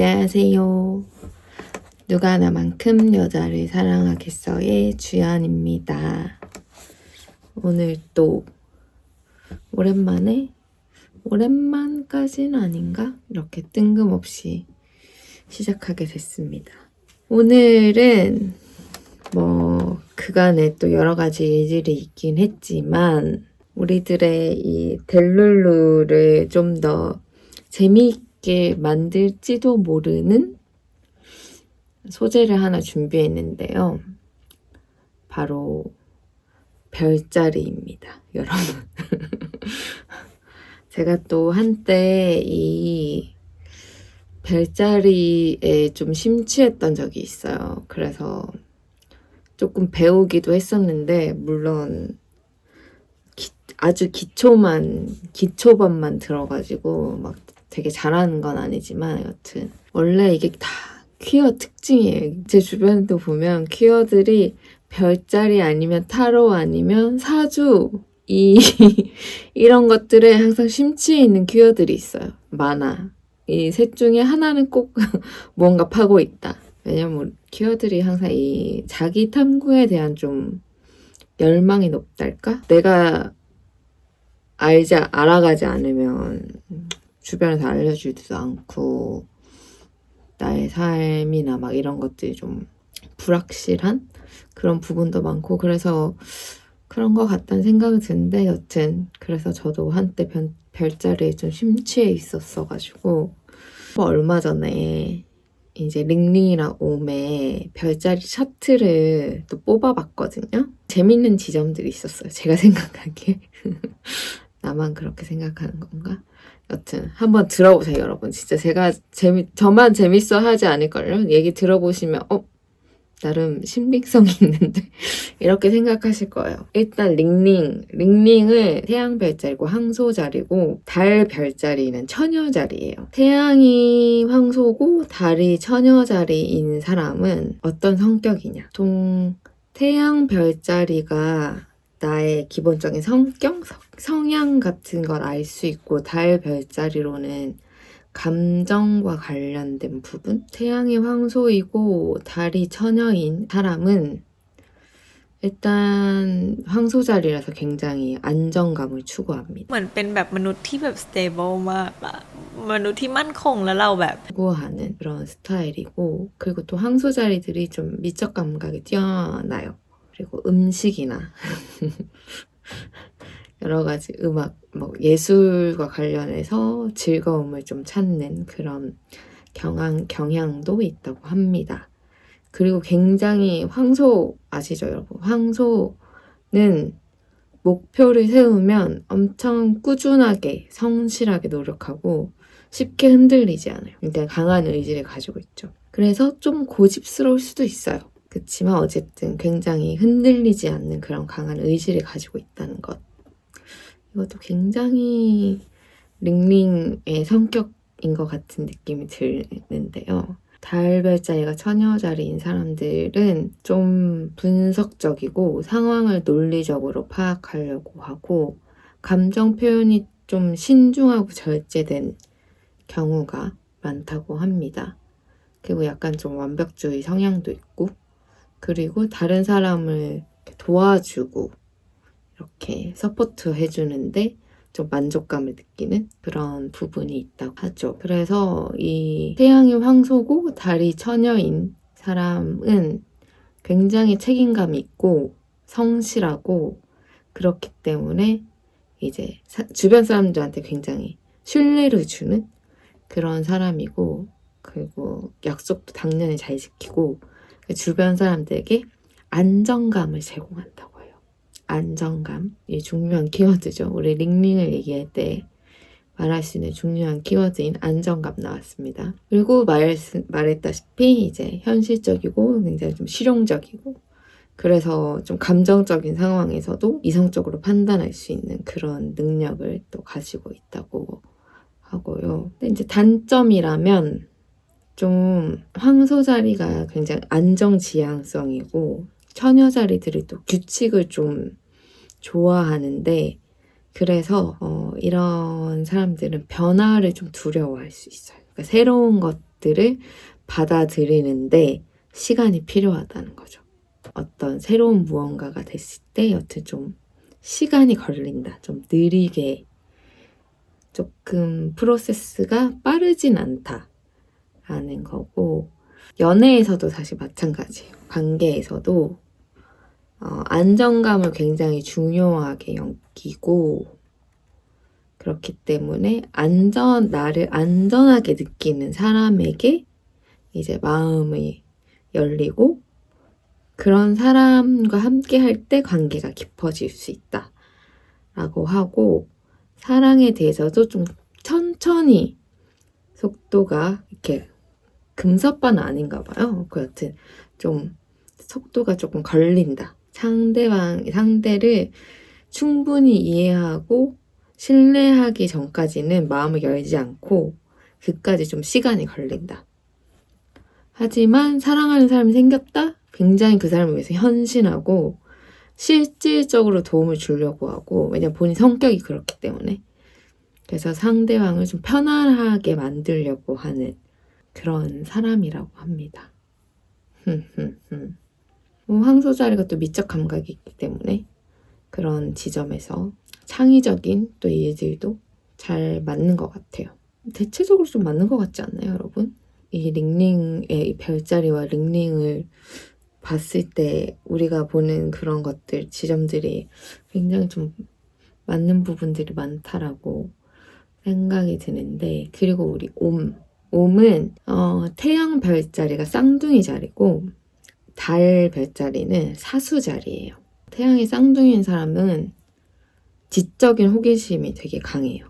안녕하세요. 누가 나만큼 여자를 사랑하겠어의 주연입니다. 오늘 또 오랜만까지는 아닌가? 이렇게 뜬금없이 시작하게 됐습니다. 오늘은 그간에 또 여러 가지 일들이 있긴 했지만 우리들의 이 델룰루를 좀 더 재미있게 만들지도 모르는 소재를 하나 준비했는데요. 바로 별자리입니다, 여러분. 제가 또 한때 이 별자리에 좀 심취했던 적이 있어요. 그래서 조금 배우기도 했었는데, 물론 아주 기초반만 들어가지고 막 되게 잘하는 건 아니지만, 여튼 원래 이게 다 퀴어 특징이에요. 제 주변도 보면 퀴어들이 별자리 아니면 타로 아니면 사주 이런 것들에 항상 심취해 있는 퀴어들이 있어요. 많아. 이 셋 중에 하나는 꼭 뭔가 파고 있다. 왜냐면 퀴어들이 항상 이 자기 탐구에 대한 좀 열망이 높달까? 내가 알아가지 않으면 주변에서 알려주지도 않고 나의 삶이나 막 이런 것들이 좀 불확실한 그런 부분도 많고, 그래서 그런 것 같다는 생각이 드는데, 여튼 그래서 저도 한때 별자리에 좀 심취해 있었어가지고 얼마 전에 이제 링링이랑 옴의 별자리 차트를 또 뽑아봤거든요. 재밌는 지점들이 있었어요, 제가 생각하기에. 나만 그렇게 생각하는 건가? 여튼 한번 들어보세요, 여러분. 진짜 저만 재밌어 하지 않을걸요? 얘기 들어보시면 나름 신빙성이 있는데 이렇게 생각하실 거예요. 일단 링링을 태양 별자리고 황소자리고, 달 별자리는 처녀자리예요. 태양이 황소고 달이 처녀자리인 사람은 어떤 성격이냐? 보통 태양 별자리가 나의 기본적인 성향 같은 걸 알 수 있고, 달 별자리로는 감정과 관련된 부분? 태양이 황소이고 달이 처녀인 사람은 일단 황소자리라서 굉장히 안정감을 추구합니다. เหมือนเป็นแบบมนุษย์ที่แบบ stable มากอะมนุษย์ที่มั่นคงแล้วเราแบบ 추구하는 그런 스타일이고, 그리고 또 황소자리들이 좀 미적 감각이 뛰어나요. 그리고 음식이나 여러 가지 음악, 예술과 관련해서 즐거움을 좀 찾는 그런 경향도 있다고 합니다. 그리고 굉장히 황소 아시죠, 여러분? 황소는 목표를 세우면 엄청 꾸준하게 성실하게 노력하고 쉽게 흔들리지 않아요. 굉장히 강한 의지를 가지고 있죠. 그래서 좀 고집스러울 수도 있어요. 그렇지만 어쨌든 굉장히 흔들리지 않는 그런 강한 의지를 가지고 있다는 것. 이것도 굉장히 링링의 성격인 것 같은 느낌이 드는데요. 달 별자리가 처녀자리인 사람들은 좀 분석적이고 상황을 논리적으로 파악하려고 하고, 감정 표현이 좀 신중하고 절제된 경우가 많다고 합니다. 그리고 약간 좀 완벽주의 성향도 있고, 그리고 다른 사람을 도와주고 이렇게 서포트 해주는데 좀 만족감을 느끼는 그런 부분이 있다고 하죠. 그래서 이 태양이 황소고 달이 처녀인 사람은 굉장히 책임감이 있고 성실하고, 그렇기 때문에 이제 주변 사람들한테 굉장히 신뢰를 주는 그런 사람이고, 그리고 약속도 당연히 잘 지키고, 주변 사람들에게 안정감을 제공한다고 해요. 안정감, 이 중요한 키워드죠. 우리 링링을 얘기할 때 말할 수 있는 중요한 키워드인 안정감 나왔습니다. 그리고 말했다시피 이제 현실적이고 굉장히 좀 실용적이고, 그래서 좀 감정적인 상황에서도 이성적으로 판단할 수 있는 그런 능력을 또 가지고 있다고 하고요. 근데 이제 단점이라면 좀 황소자리가 굉장히 안정지향성이고, 처녀자리들이 또 규칙을 좀 좋아하는데, 그래서 이런 사람들은 변화를 좀 두려워할 수 있어요. 그러니까 새로운 것 것들을 받아들이는데 시간이 필요하다는 거죠. 어떤 새로운 무언가가 됐을 때 여튼 좀 시간이 걸린다. 좀 느리게 조금 프로세스가 빠르진 않다라는 거고 연애에서도 사실 마찬가지예요. 관계에서도 안정감을 굉장히 중요하게 여기고 그렇기 때문에 나를 안전하게 느끼는 사람에게 이제 마음이 열리고 그런 사람과 함께 할 때 관계가 깊어질 수 있다 라고 하고 사랑에 대해서도 좀 천천히 속도가 이렇게 금서빠는 아닌가 봐요. 그 여튼 좀 속도가 조금 걸린다. 상대를 충분히 이해하고 신뢰하기 전까지는 마음을 열지 않고 그까지 좀 시간이 걸린다. 하지만 사랑하는 사람이 생겼다? 굉장히 그 사람을 위해서 헌신하고 실질적으로 도움을 주려고 하고 왜냐면 본인 성격이 그렇기 때문에 그래서 상대방을 좀 편안하게 만들려고 하는 그런 사람이라고 합니다. 황소자리가 또 미적 감각이 있기 때문에 그런 지점에서 창의적인 또 일들도 잘 맞는 것 같아요. 대체적으로 좀 맞는 것 같지 않나요, 여러분? 이 링링의 이 별자리와 링링을 봤을 때 우리가 보는 그런 것들, 지점들이 굉장히 좀 맞는 부분들이 많다라고 생각이 드는데 그리고 우리 옴은 태양 별자리가 쌍둥이 자리고 달 별자리는 사수 자리예요. 태양이 쌍둥이인 사람은 지적인 호기심이 되게 강해요.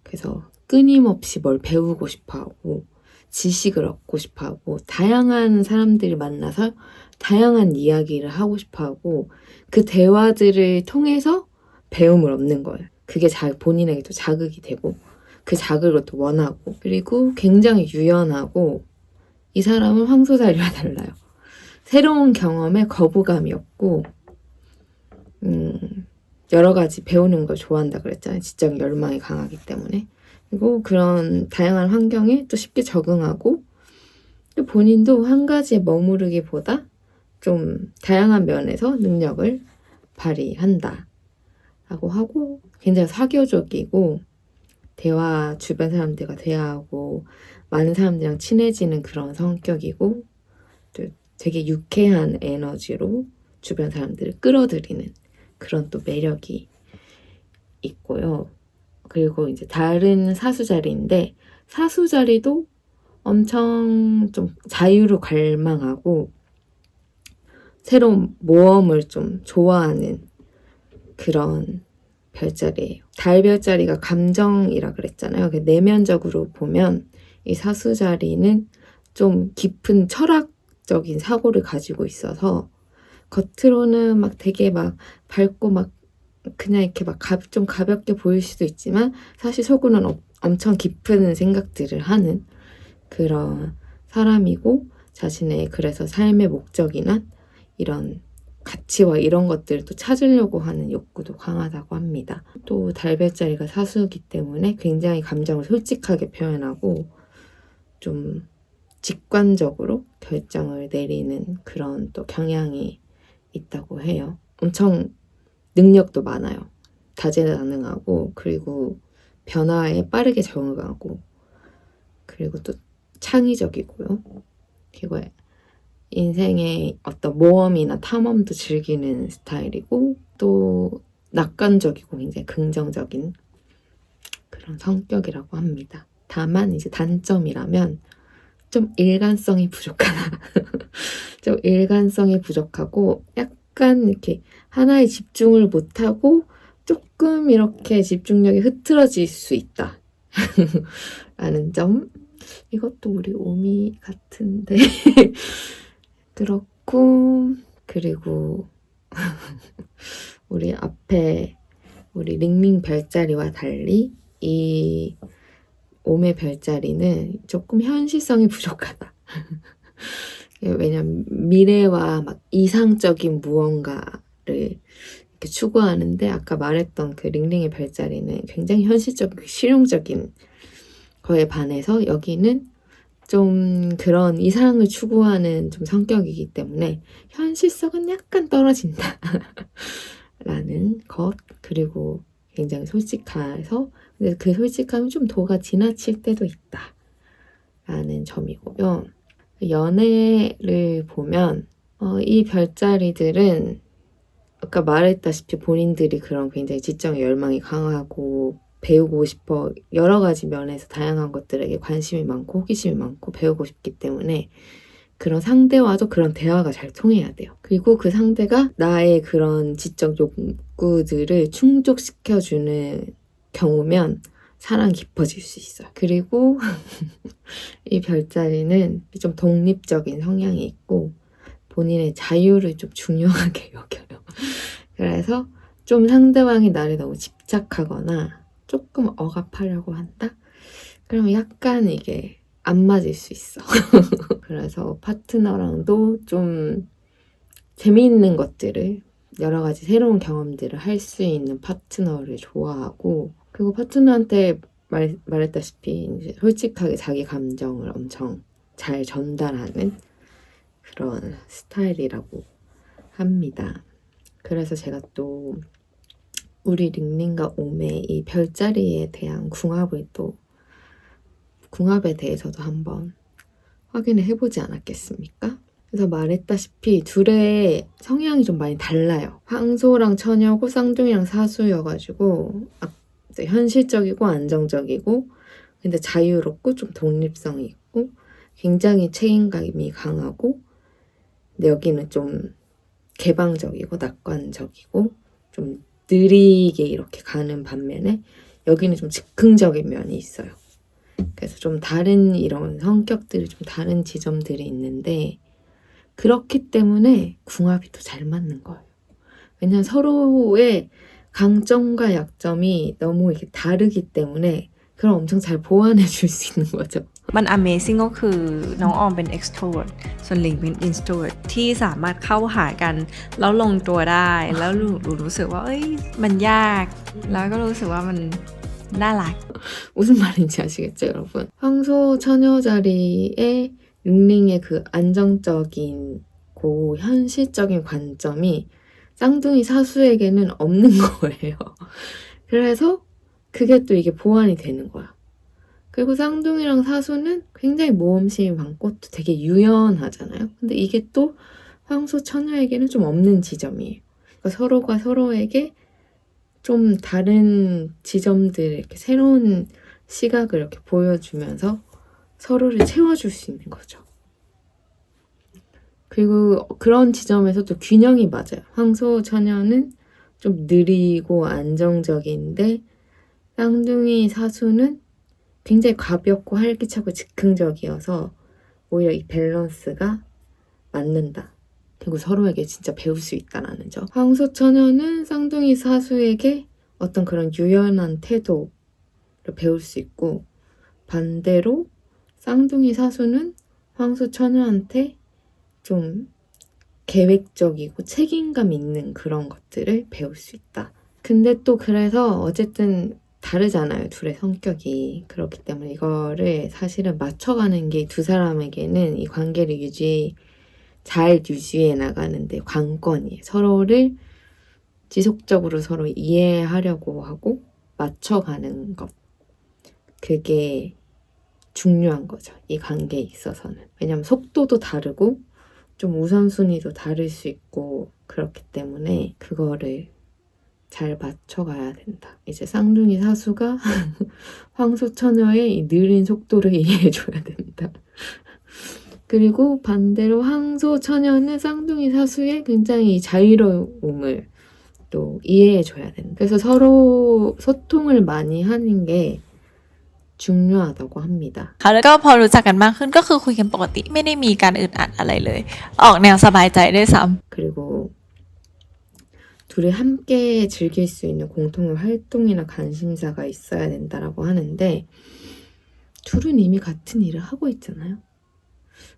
그래서 끊임없이 뭘 배우고 싶어하고 지식을 얻고 싶어하고 다양한 사람들을 만나서 다양한 이야기를 하고 싶어하고 그 대화들을 통해서 배움을 얻는 거예요. 그게 본인에게도 자극이 되고 그 자극을 또 원하고 그리고 굉장히 유연하고 이 사람은 황소자리와 달라요. 새로운 경험에 거부감이 없고 여러 가지 배우는 걸 좋아한다 그랬잖아요. 지적 열망이 강하기 때문에. 그리고 그런 다양한 환경에 또 쉽게 적응하고 또 본인도 한 가지에 머무르기보다 좀 다양한 면에서 능력을 발휘한다 라고 하고 굉장히 사교적이고 주변 사람들과 대화하고 많은 사람들이랑 친해지는 그런 성격이고 또 되게 유쾌한 에너지로 주변 사람들을 끌어들이는 그런 또 매력이 있고요. 그리고 이제 다른 사수자리인데 사수자리도 엄청 좀 자유를 갈망하고 새로운 모험을 좀 좋아하는 그런 별자리예요. 달 별자리가 감정이라 그랬잖아요. 내면적으로 보면 이 사수자리는 좀 깊은 철학적인 사고를 가지고 있어서 겉으로는 막 되게 막 밝고 막 그냥 이렇게 막 좀 가볍게 보일 수도 있지만 사실 속으로는 엄청 깊은 생각들을 하는 그런 사람이고 자신의 그래서 삶의 목적이나 이런 가치와 이런 것들을 또 찾으려고 하는 욕구도 강하다고 합니다. 또 달별자리가 사수이기 때문에 굉장히 감정을 솔직하게 표현하고 좀 직관적으로 결정을 내리는 그런 또 경향이 있다고 해요. 엄청 능력도 많아요. 다재다능하고 그리고 변화에 빠르게 적응하고 그리고 또 창의적이고요. 그리고 인생의 어떤 모험이나 탐험도 즐기는 스타일이고 또 낙관적이고 굉장히 긍정적인 그런 성격이라고 합니다. 다만 이제 단점이라면 좀 일관성이 부족하다. 좀 일관성이 부족하고 약간 이렇게 하나에 집중을 못하고 조금 이렇게 집중력이 흐트러질 수 있다. 라는 점. 이것도 우리 오미 같은데. 그렇고 그리고 우리 앞에 우리 링링 별자리와 달리 이 옴의 별자리는 조금 현실성이 부족하다. 왜냐면 미래와 막 이상적인 무언가를 이렇게 추구하는데 아까 말했던 그 링링의 별자리는 굉장히 현실적이고 실용적인 거에 반해서 여기는 좀 그런 이상을 추구하는 좀 성격이기 때문에 현실성은 약간 떨어진다 라는 것. 그리고 굉장히 솔직해서 근데 그 솔직함이 좀 도가 지나칠 때도 있다 라는 점이고요. 연애를 보면 이 별자리들은 아까 말했다시피 본인들이 그런 굉장히 지적인 열망이 강하고 배우고 싶어 여러 가지 면에서 다양한 것들에게 관심이 많고 호기심이 많고 배우고 싶기 때문에 그런 상대와도 그런 대화가 잘 통해야 돼요. 그리고 그 상대가 나의 그런 지적 욕구들을 충족시켜주는 경우면 사랑이 깊어질 수 있어요. 그리고 이 별자리는 좀 독립적인 성향이 있고 본인의 자유를 좀 중요하게 여겨요. 그래서 좀 상대방이 나를 너무 집착하거나 조금 억압하려고 한다? 그러면 약간 이게 안 맞을 수 있어. 그래서 파트너랑도 좀 재미있는 것들을 여러 가지 새로운 경험들을 할 수 있는 파트너를 좋아하고 그리고 파트너한테 말했다시피 이제 솔직하게 자기 감정을 엄청 잘 전달하는 그런 스타일이라고 합니다. 그래서 제가 또 우리 링링과 옴의 이 별자리에 대한 궁합에 대해서도 한번 확인을 해보지 않았겠습니까? 그래서 말했다시피 둘의 성향이 좀 많이 달라요. 황소랑 처녀고 쌍둥이랑 사수여가지고 현실적이고 안정적이고 근데 자유롭고 좀 독립성이 있고 굉장히 책임감이 강하고 근데 여기는 좀 개방적이고 낙관적이고 좀 느리게 이렇게 가는 반면에 여기는 좀 즉흥적인 면이 있어요. 그래서 좀 다른 이런 성격들이 좀 다른 지점들이 있는데 그렇기 때문에 궁합이 더 잘 맞는 거예요. 왜냐면 서로의 강점과 약점이 너무 이렇게 다르기 때문에 그걸 엄청 잘 보완해 줄 수 있는 거죠. มัน Amazing ก็คือน้องออมเป็น extrovert ส่วนหลิงเป็น introvert ที่สามารถเข้าหากันแล้วลงตัวได้แล้วรู้สึกว่ามันยากแล้วก็รู้สึกว่ามันน่ารัก 무슨 말인지 아시겠죠, 여러분? 황소 처녀 자리에 링링의 그 안정적인 고 현실적인 관점이 쌍둥이 사수에게는 없는 거예요. 그래서 그게 또 이게 보완이 되는 거야. 그리고 쌍둥이랑 사수는 굉장히 모험심이 많고 또 되게 유연하잖아요. 근데 이게 또 황소 처녀에게는 좀 없는 지점이에요. 그러니까 서로가 서로에게 좀 다른 지점들 이렇게 새로운 시각을 이렇게 보여주면서 서로를 채워줄 수 있는 거죠. 그리고 그런 지점에서도 균형이 맞아요. 황소 처녀는 좀 느리고 안정적인데 쌍둥이 사수는 굉장히 가볍고 활기차고 즉흥적이어서 오히려 이 밸런스가 맞는다. 그리고 서로에게 진짜 배울 수 있다라는 점. 황소 처녀는 쌍둥이 사수에게 어떤 그런 유연한 태도를 배울 수 있고 반대로 쌍둥이 사수는 황소 처녀한테 좀 계획적이고 책임감 있는 그런 것들을 배울 수 있다. 근데 또 그래서 어쨌든 다르잖아요. 둘의 성격이. 그렇기 때문에 이거를 사실은 맞춰가는 게 두 사람에게는 이 관계를 잘 유지해 나가는데 관건이에요. 서로를 지속적으로 서로 이해하려고 하고 맞춰가는 것. 그게 중요한 거죠. 이 관계에 있어서는. 왜냐면 속도도 다르고 좀 우선순위도 다를 수 있고 그렇기 때문에 그거를 잘 맞춰가야 된다. 이제 쌍둥이 사수가 황소 처녀의 이 느린 속도를 이해해줘야 된다. 그리고 반대로 황소 처녀는 쌍둥이 사수의 굉장히 자유로움을 또 이해해줘야 된다. 그래서 서로 소통을 많이 하는 게 중요하다고 합니다. ค่ะแล้วก็พอรู้จักกันมากขึ้นก็คือคุยกันปกติไม่ได้มีการอึดอัดอะไรเลยออกแนวสบายใจด้วยซ้ำ 그리고 둘이 함께 즐길 수 있는 공통의 활동이나 관심사가 있어야 된다라고 하는데 둘은 이미 같은 일을 하고 있잖아요.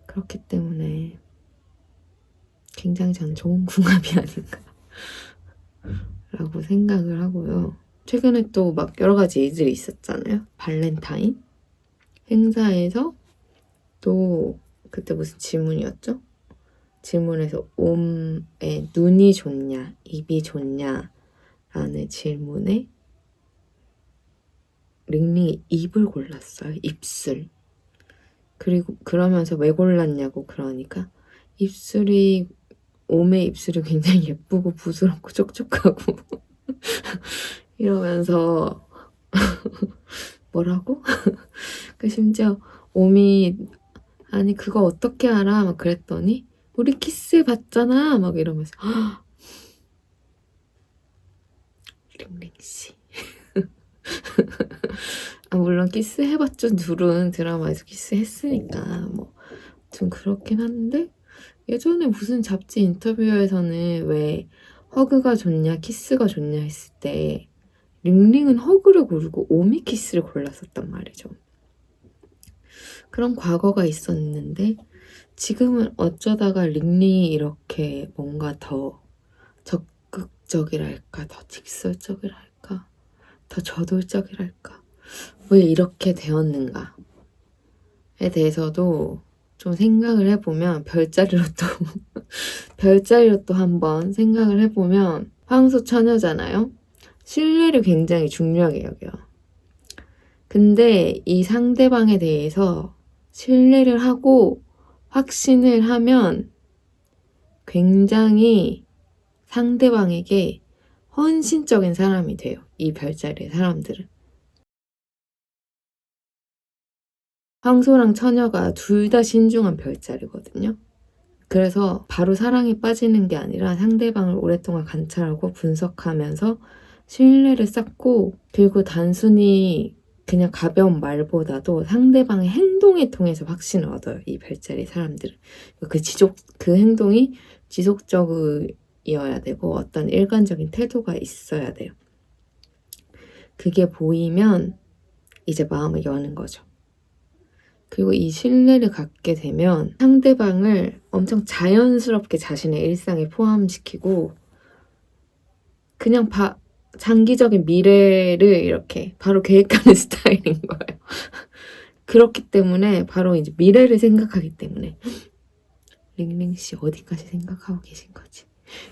그렇기 때문에 굉장히 저는 좋은 궁합이 아닌가 라고 생각을 하고요. 최근에 또 막 여러 가지 일들이 있었잖아요. 발렌타인 행사에서 또 또 그때 무슨 질문이었죠? 질문에서 옴에 눈이 좋냐, 입이 좋냐 라는 질문에 링링이 입을 골랐어요. 입술. 그리고 그러면서 왜 골랐냐고 그러니까 입술이 옴의 입술이 굉장히 예쁘고 부드럽고 촉촉하고 이러면서 뭐라고? 그 심지어 옴이 아니 그거 어떻게 알아? 막 그랬더니 우리 키스해봤잖아 막 이러면서 링링씨 아 물론 키스해봤죠. 둘은 드라마에서 키스했으니까 뭐 좀 그렇긴 한데 예전에 무슨 잡지 인터뷰에서는 왜 허그가 좋냐 키스가 좋냐 했을 때 링링은 허그를 고르고 옴이 키스를 골랐었단 말이죠. 그런 과거가 있었는데 지금은 어쩌다가 링링이 이렇게 뭔가 더 적극적이랄까 더 직설적이랄까 더 저돌적이랄까 왜 이렇게 되었는가에 대해서도 좀 생각을 해보면 별자리로 또 한번 생각을 해보면 황소 처녀잖아요. 신뢰를 굉장히 중요하게 여겨요. 근데 이 상대방에 대해서 신뢰를 하고 확신을 하면 굉장히 상대방에게 헌신적인 사람이 돼요. 이 별자리의 사람들은. 황소랑 처녀가 둘 다 신중한 별자리거든요. 그래서 바로 사랑에 빠지는 게 아니라 상대방을 오랫동안 관찰하고 분석하면서 신뢰를 쌓고 그리고 단순히 그냥 가벼운 말보다도 상대방의 행동에 통해서 확신을 얻어요. 이 별자리 사람들은. 그 행동이 지속적이어야 되고 어떤 일관적인 태도가 있어야 돼요. 그게 보이면 이제 마음을 여는 거죠. 그리고 이 신뢰를 갖게 되면 상대방을 엄청 자연스럽게 자신의 일상에 포함시키고 그냥 장기적인 미래를 이렇게 바로 계획하는 스타일인 거예요. 그렇기 때문에 바로 이제 미래를 생각하기 때문에 링링 씨 어디까지 생각하고 계신 거지?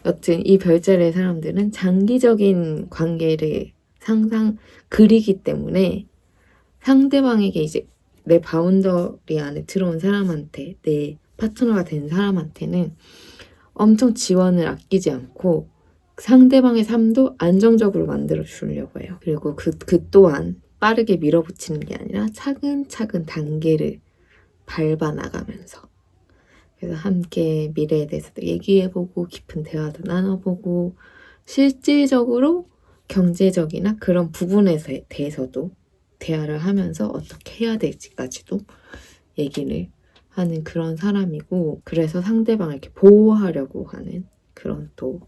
여튼 이 별자리의 사람들은 장기적인 관계를 그리기 때문에 상대방에게 이제 내 바운더리 안에 들어온 사람한테 내 파트너가 된 사람한테는 엄청 지원을 아끼지 않고 상대방의 삶도 안정적으로 만들어 주려고 해요. 그리고 그 또한 빠르게 밀어붙이는 게 아니라 차근차근 단계를 밟아 나가면서 그래서 함께 미래에 대해서도 얘기해보고 깊은 대화도 나눠보고 실질적으로 경제적이나 그런 부분에 대해서도 대화를 하면서 어떻게 해야 될지까지도 얘기를 하는 그런 사람이고 그래서 상대방을 이렇게 보호하려고 하는 그런 또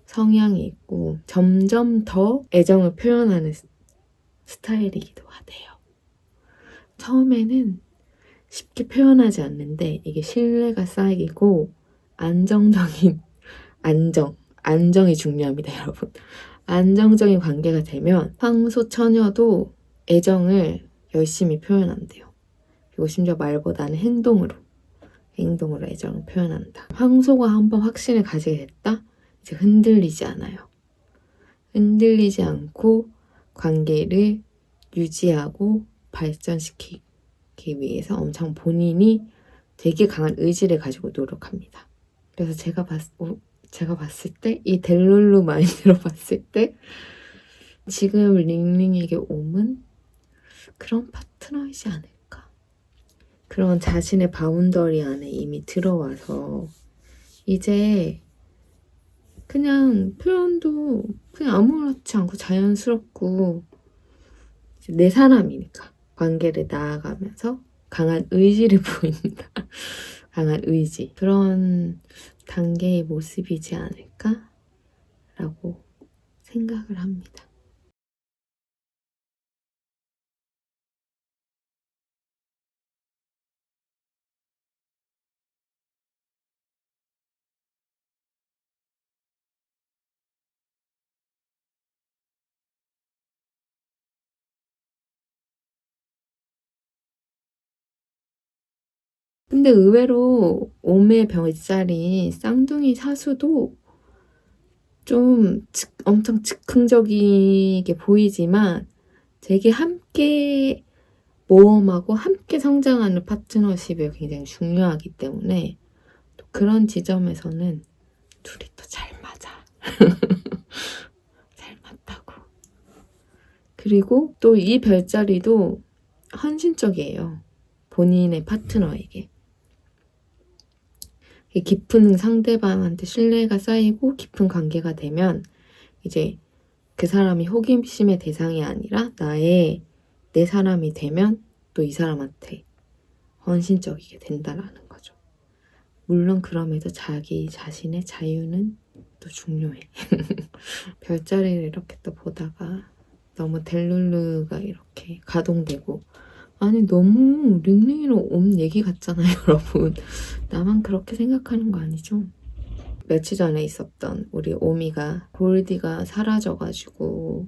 성향이 있고 점점 더 애정을 표현하는 스타일이기도 하대요. 처음에는 쉽게 표현하지 않는데 이게 신뢰가 쌓이고 안정이 중요합니다, 여러분. 안정적인 관계가 되면 황소 처녀도 애정을 열심히 표현한대요. 그리고 심지어 말보다는 행동으로 애정을 표현한다. 황소가 한번 확신을 가지게 됐다? 이제 흔들리지 않아요. 흔들리지 않고 관계를 유지하고 발전시키기 위해서 엄청 본인이 되게 강한 의지를 가지고 노력합니다. 그래서 제가 봤을 때 이 델룰루 마인드로 봤을 때 지금 링링에게 옴은 그런 파트너이지 않을까. 그런 자신의 바운더리 안에 이미 들어와서 이제 그냥 표현도 그냥 아무렇지 않고 자연스럽고 내 사람이니까 관계를 나아가면서 강한 의지를 보인다. 강한 의지. 그런 단계의 모습이지 않을까라고 생각을 합니다. 근데 의외로 옴의 별자리 쌍둥이 사수도 좀 엄청 즉흥적이게 보이지만 되게 함께 모험하고 함께 성장하는 파트너십이 굉장히 중요하기 때문에 또 그런 지점에서는 둘이 또 잘 맞아. 잘 맞다고. 그리고 또 이 별자리도 헌신적이에요. 본인의 파트너에게. 깊은 상대방한테 신뢰가 쌓이고 깊은 관계가 되면 이제 그 사람이 호기심의 대상이 아니라 내 사람이 되면 또 이 사람한테 헌신적이게 된다라는 거죠. 물론 그럼에도 자기 자신의 자유는 또 중요해. 별자리를 이렇게 또 보다가 너무 델룰루가 이렇게 가동되고 아니 너무 링링이랑 옴 얘기 같잖아요 여러분. 나만 그렇게 생각하는 거 아니죠? 며칠 전에 있었던 우리 오미가 골디가 사라져가지고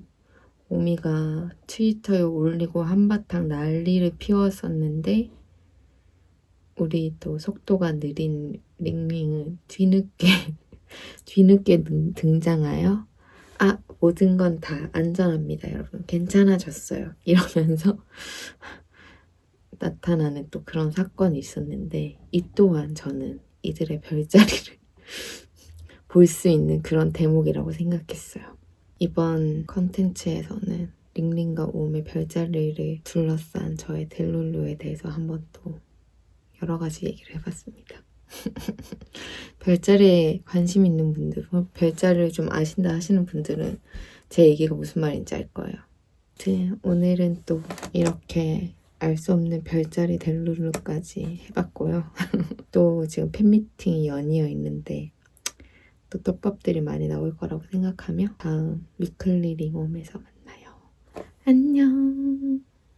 오미가 트위터에 올리고 한바탕 난리를 피웠었는데 우리 또 속도가 느린 링링은 뒤늦게 등장하여 모든 건 다 안전합니다 여러분 괜찮아졌어요 이러면서 나타나는 또 그런 사건이 있었는데 이 또한 저는 이들의 별자리를 볼 수 있는 그런 대목이라고 생각했어요. 이번 컨텐츠에서는 링링과 옴의 별자리를 둘러싼 저의 델룰루에 대해서 한번 또 여러 가지 얘기를 해봤습니다. 별자리에 관심 있는 분들, 별자리를 좀 아신다 하시는 분들은 제 얘기가 무슨 말인지 알 거예요. 오늘은 또 이렇게 알 수 없는 별자리 델룰루까지 해봤고요. 또 지금 팬미팅이 연이어 있는데 또 떡밥들이 많이 나올 거라고 생각하며 다음 위클리 링홈에서 만나요. 안녕.